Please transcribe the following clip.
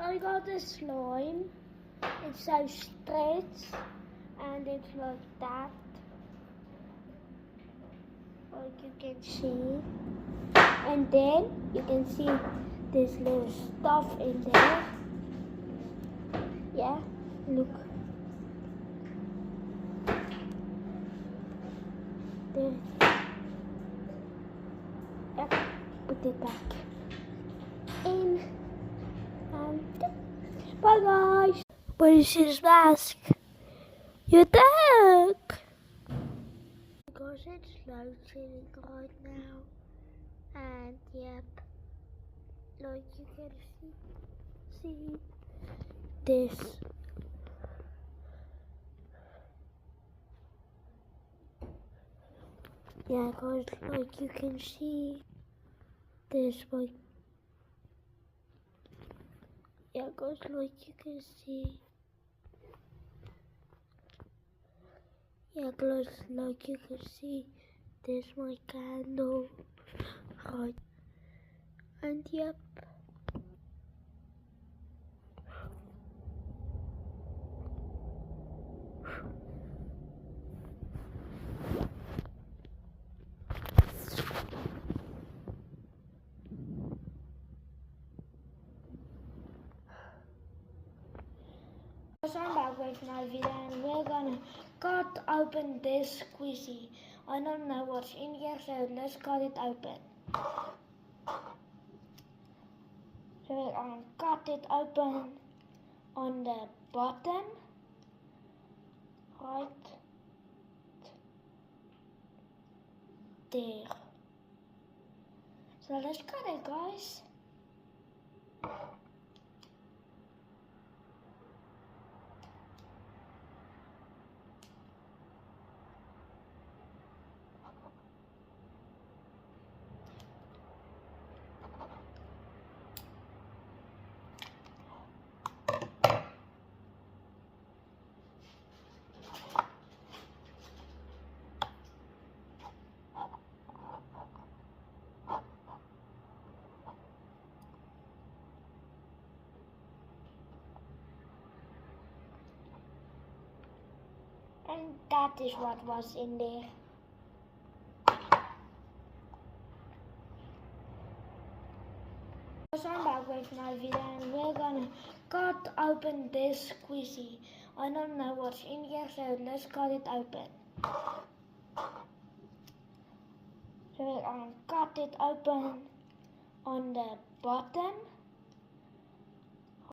I got the slime. It's so straight and it's like that. Like you can see. And then you can see this little stuff in there. Yeah, look. There. Yeah, put it back in. And bye guys. Where's his mask? You're back. Because it's loading right now. And yep, like you can see this. Yeah guys, like you can see this, like, yeah guys, like you can see, yeah guys, like you can see, this my candle, right, and yep. So I'm back with my video and we're gonna cut open this squishy. I don't know what's in here, so let's cut it open. So we're gonna cut it open on the bottom, right there. So let's cut it, guys. And that is what was in there. So I'm back with my video and we're gonna cut open this squishy. I don't know what's in here, so let's cut it open. So we're gonna cut it open on the bottom.